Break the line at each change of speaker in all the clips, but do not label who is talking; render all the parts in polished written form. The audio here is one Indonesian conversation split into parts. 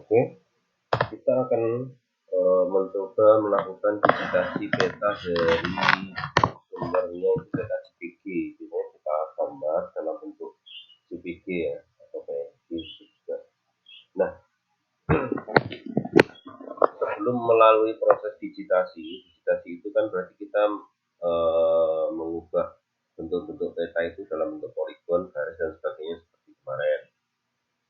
Oke, kita akan mencoba melakukan digitasi peta dari sumbernya itu peta JPG. Jadi kita gambar dalam bentuk JPG ya, atau PNG juga. Nah, sebelum melalui proses digitasi itu kan berarti kita mengubah bentuk-bentuk peta itu dalam bentuk poligon, garis dan sebagainya seperti kemarin.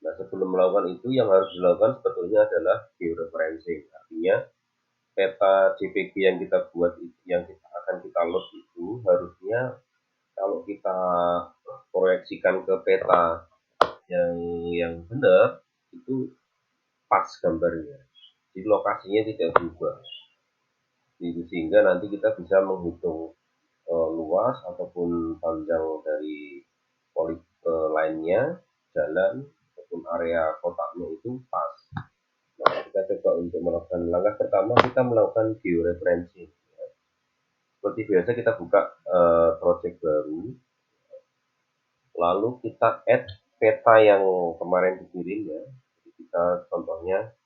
Nah, sebelum melakukan itu yang harus dilakukan sebetulnya adalah georeferencing. Artinya peta JPG yang kita buat, yang akan kita load itu harusnya kalau kita proyeksikan ke peta yang benar itu pas gambarnya. Jadi lokasinya tidak berubah. Jadi, sehingga nanti kita bisa menghitung luas ataupun panjang dari lainnya, jalan ataupun area kotaknya itu pas. Nah, kita coba untuk melakukan langkah pertama, kita melakukan georeferencing. Seperti biasa kita buka project baru, lalu kita add peta yang kemarin dikirim ya. Jadi kita contohnya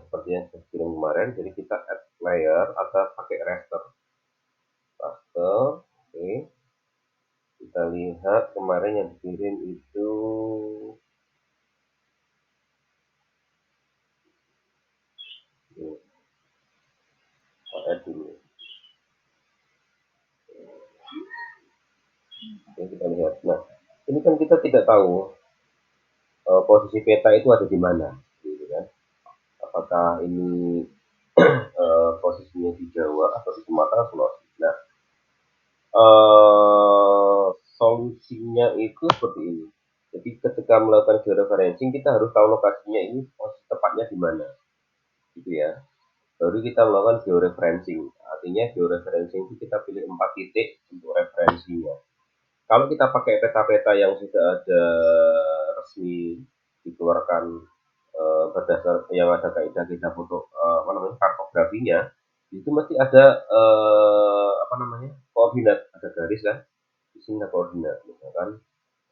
seperti yang saya kirim kemarin, jadi kita add layer atau pakai raster. Oke. Kita lihat kemarin yang dikirim itu add dulu. Oke, kita lihat. Nah, ini kan kita tidak tahu posisi peta itu ada di mana, gitu kan? Apakah ini posisinya di Jawa atau di Sumatera, Sulawesi. Nah, solusinya itu seperti ini. Jadi ketika melakukan georeferencing kita harus tahu lokasinya ini posisi tepatnya di mana, gitu ya. Baru kita melakukan georeferencing. Artinya georeferencing itu kita pilih 4 titik untuk referensinya. Kalau kita pakai peta-peta yang sudah ada resmi dikeluarkan berdasar yang ada kaidah-kaidah foto kartografinya, itu mesti ada koordinat, ada garis kan, di sini ada koordinat, misalkan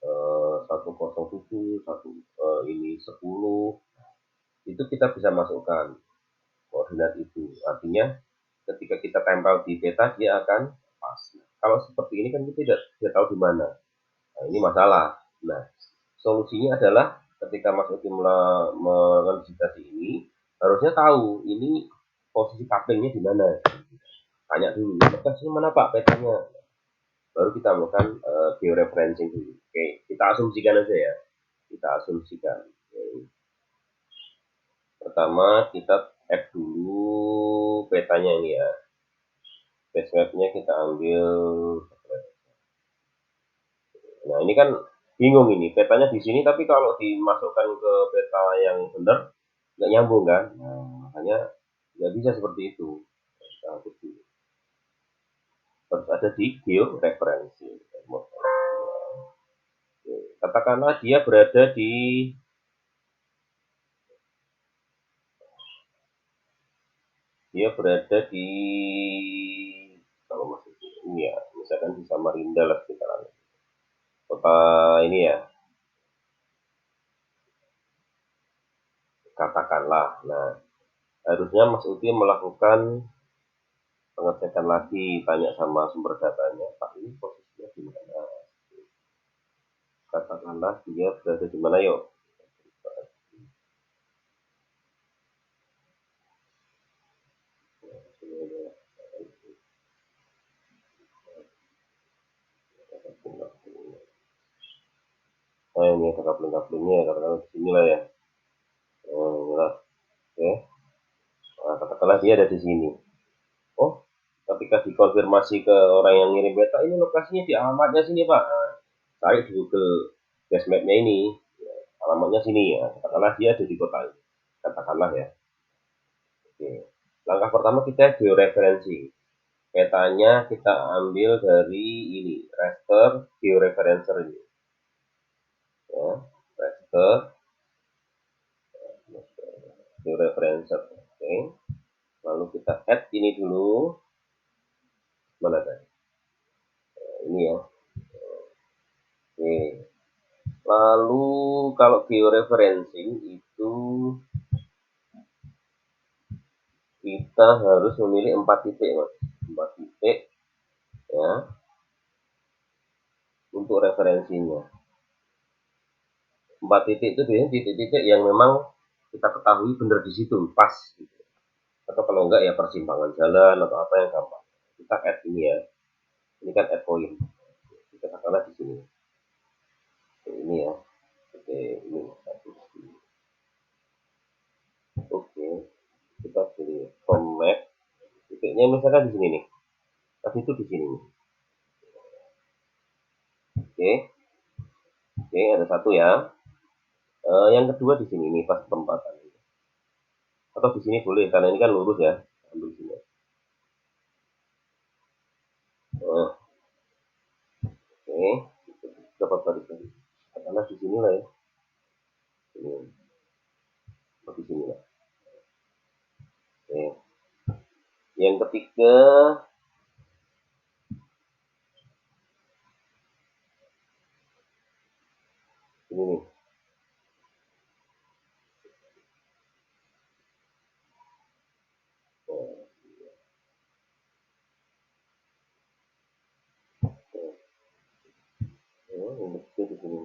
107 ini 10, itu kita bisa masukkan koordinat itu. Artinya ketika kita tempel di peta dia akan pas. Kalau seperti ini kan kita tidak tahu di mana. Nah, ini masalah. Nah, solusinya adalah ketika Mas Uti melakukan digitasi ini harusnya tahu ini posisi couplingnya di mana. Tanya dulu, lokasinya mana Pak petanya? Baru kita melakukan georeferencing dulu. Oke, kita asumsikan aja ya. Kita asumsikan. Oke. Pertama kita add dulu petanya ini ya. Base mapnya kita ambil. Nah, ini kan bingung ini, petanya di sini tapi kalau dimasukkan ke peta yang benar nggak nyambung kan. Nah, makanya nggak bisa seperti itu. Harus ada di georeferensi. Katakanlah dia berada di kalau masih ini ya, misalkan di Samarinda lah sekitaran kota ini ya, katakanlah. Nah, harusnya Mas Uti melakukan pengecekan lagi, tanya sama sumber datanya, Pak ini posisinya di mana? Katakanlah dia berada di mana, yuk. Nah, ini ada kapling-kaplingnya, katakanlah di sini lah ya. Oke. Nah, katakanlah dia ada di sini. Oh, ketika dikonfirmasi ke orang yang ngirim peta, ini lokasinya di alamatnya sini Pak. Nah, cari di Google Base Map-nya ini, ya, alamatnya sini ya. Katakanlah dia ada di kota ini. Katakanlah ya. Oke. Langkah pertama kita georeferensi. Petanya kita ambil dari ini, raster georeferencer ini. Ya, raster georeferencer. Oke. Lalu kita add ini dulu. Mana tadi? Ini ya. Oke. Lalu kalau georeferencing itu kita harus memilih 4 titik, Mas. 4 titik ya untuk referensinya. 4 titik itu biasanya titik-titik yang memang kita ketahui benar di situ, pas gitu. Atau kalau enggak ya persimpangan jalan atau apa yang gampang. Kita add ini ya. Ini kan add point. Kita katakanlah di sini. Ini ya. Oke, ini satu. Oke, kita pilih from map. Titiknya misalkan di sini nih. Tapi itu di sini nih. Oke, oke ada satu ya. Yang kedua di sini nih pas perempatan. Atau di sini boleh karena ini kan lurus ya. Ambil sini. Oke, dapat balik lagi. Karena di sini lah ya. Ini, di sini lah. Oke. Yang ketiga ini nih. Yang ketiga di sini.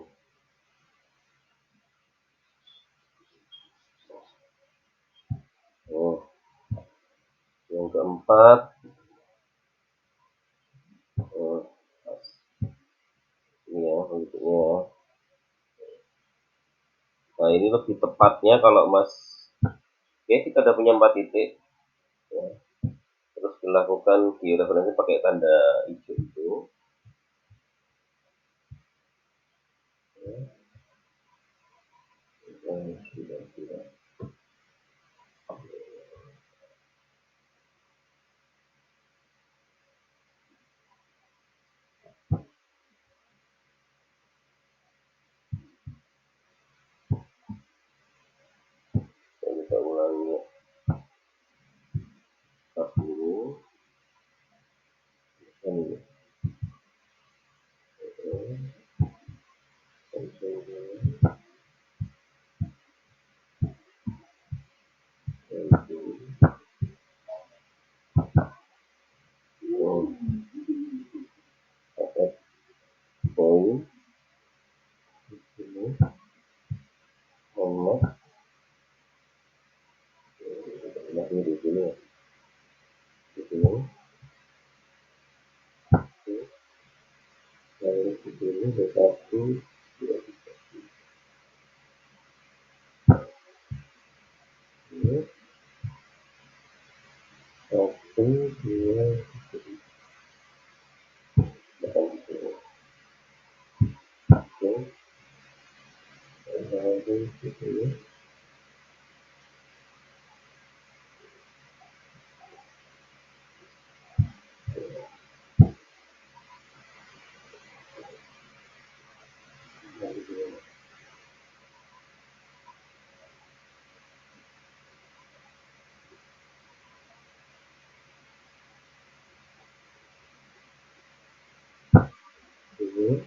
Oh, yang keempat, oh, ini ya, bentuknya ya. Nah, ini lebih tepatnya kalau Mas, oke kita udah punya 4 titik, ya. Terus dilakukan georeferensi pakai tanda hijau itu. Sudah. Kita ulangi pas dulu. Ini. Poin ini nomor masih di sini ya. Di sini. Lalu di sini satu, dua, ini satu, dua, bahkan di sini. Oke, lalu di sini. Ini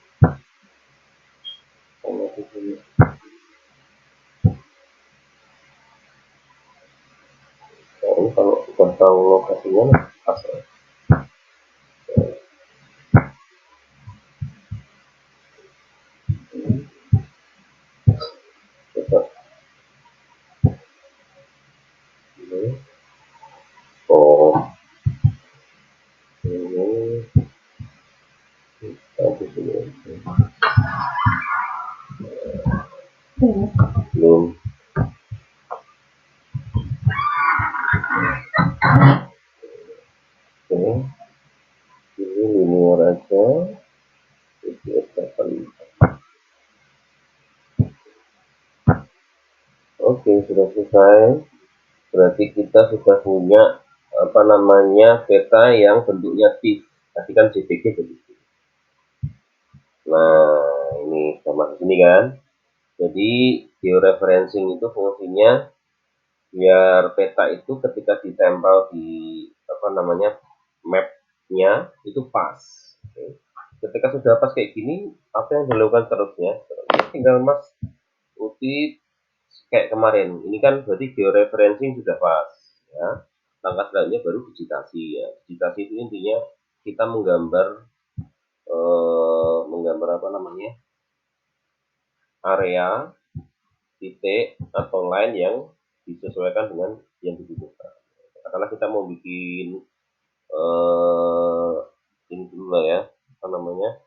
sama di sini. Nah, kalau sudah tahu lokasinya pas ya. Tetap ini. Oh, ini di sini. Belum. Oke, ini linear aja. Oke, sudah selesai. Berarti kita sudah punya apa namanya peta yang bentuknya TIFF. Tadi kan JPG begitu. Nah, ini sama di sini kan. Jadi georeferencing itu fungsinya biar peta itu ketika ditempel di apa namanya mapnya itu pas. Oke. Ketika sudah pas kayak gini, apa yang dilakukan terusnya? Tinggal Mas Uti kayak kemarin. Ini kan berarti georeferencing sudah pas, ya. Langkah selanjutnya baru digitasi ya. Digitasi itu intinya kita menggambar apa namanya, area, titik atau line yang disesuaikan dengan yang dibutuhkan. Karena kita mau bikin ini dulu lah ya, apa namanya,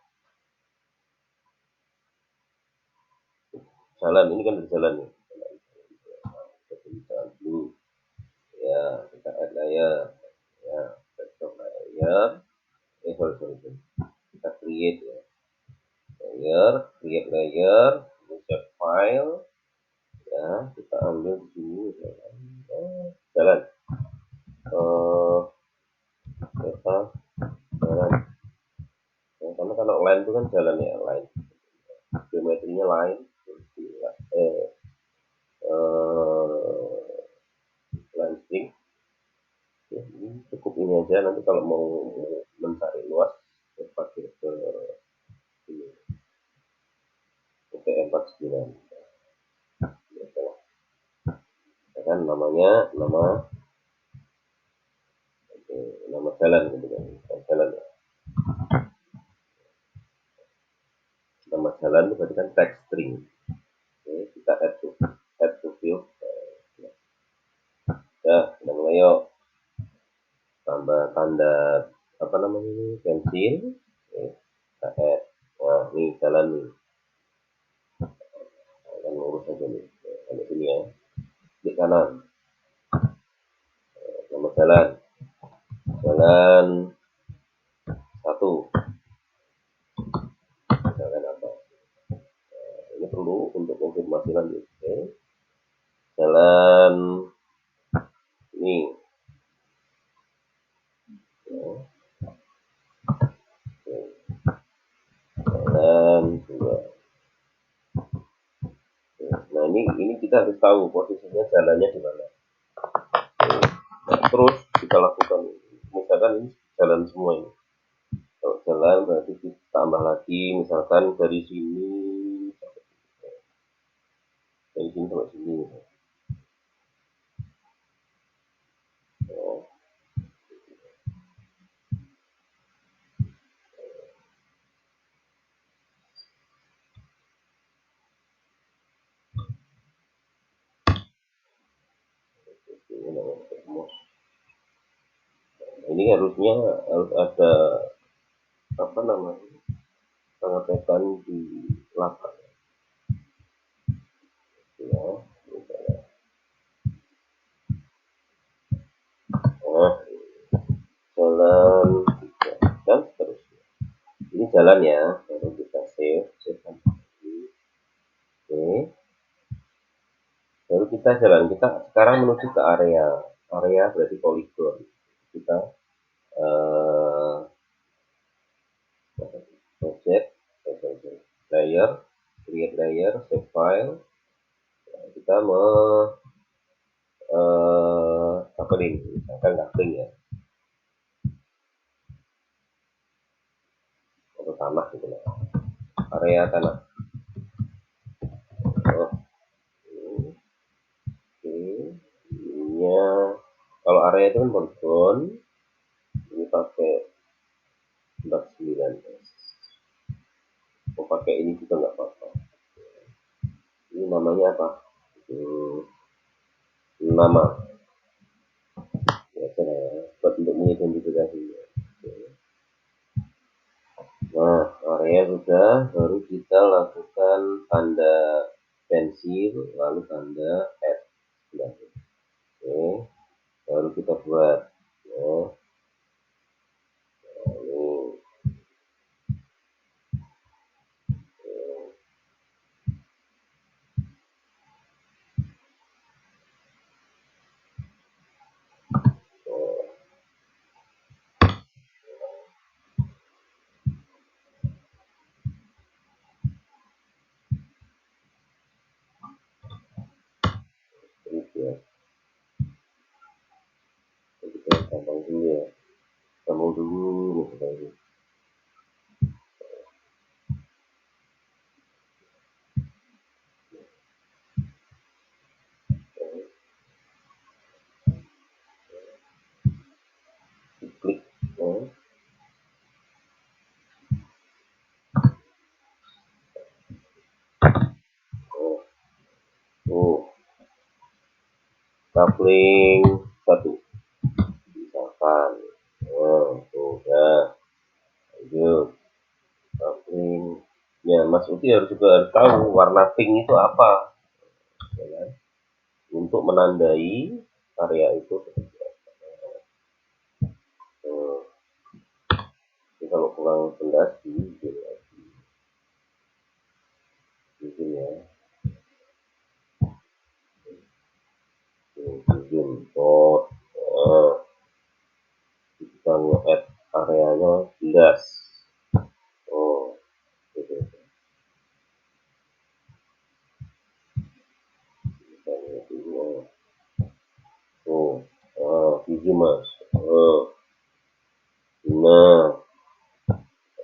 jalan. Ini kan ada jalan nih. Jalan dulu ya, kita add layer ya, background layer, sorry, kita create ya, create layer, save file ya, kita ambil di sini jalan, kita jalan ya, karena kalau line itu kan jalan ya, line geometrinya line, eh, line string ya, ini cukup ini aja. Nanti kalau mau mencari luas pakai ke ini, ke 49 ya kan, namanya nama jalan gitu kan, jalan ya, nama jalan itu berarti kan text string. Oke, kita add to field ya, kita mulai yuk, tambah tanda apa namanya ini, pensil. Oke, kita add, nah ini jalan nih, akan lurus aja nih sampai sini ya, klik kanan, nama jalan, jalan satu, misalkan apa, ini perlu untuk konfirmasi lanjut. Oke, jalan ini ya. Oke, jalan dua. Nah ini kita harus tahu posisinya jalannya di mana. Nah, terus kita lakukan, misalkan ini jalan semua ini. Kalau jalan berarti kita tambah lagi, misalkan dari sini sampai sini. Oh, ini harusnya harus ada apa namanya, pengetesan di lapak ya, misalnya. Nah, jalan dan seterusnya. Ini jalan ya, baru kita save oke, baru kita jalan. Kita sekarang menuju ke area berarti poligon. Kita project layer, create layer, save file. Nah, kita apa nih, misalkan cutting ya, atau tanah gitu lah, area tanah. Oh, oke, ininya kalau area itu kan poligon, ini pakai 49, mau pakai ini juga nggak apa-apa. Ini namanya apa, nama biasa ya, buat untuk mengidentifikasi. Nah, area sudah, baru kita lakukan tanda pensil, lalu tanda add. Oke, baru kita buat ya, ini coupling 1 misalkan. Tuh udah lanjut coupling ya. Mas Uti juga harus tahu warna pink itu apa ya kan? Untuk menandai area itu. Jadi kalau kurang jelas diizin lagi izin ya. Izin oh kita nge-add areanya jelas. Oh gitu. Kita nge izin mas. Nah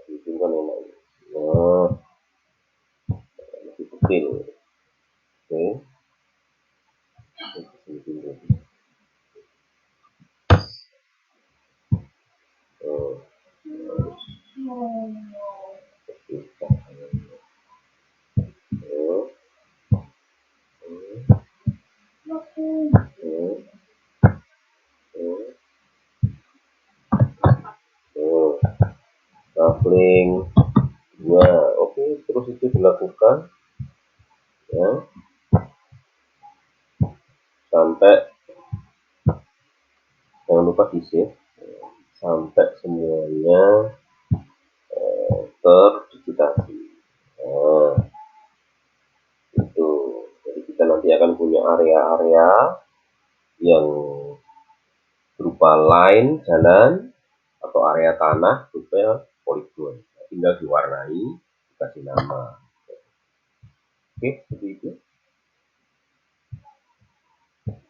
izin kan enak. Nah masih kecil. Oke. Izin dulu. Coupling 2 oke, terus itu dilakukan ya sampai jangan lupa di save sampai semuanya terdigitasi. Nah itu jadi kita nanti akan punya area-area yang berupa line jalan atau area tanah berupa poligon. Tinggal diwarnai, dikasih nama. Oke, seperti itu.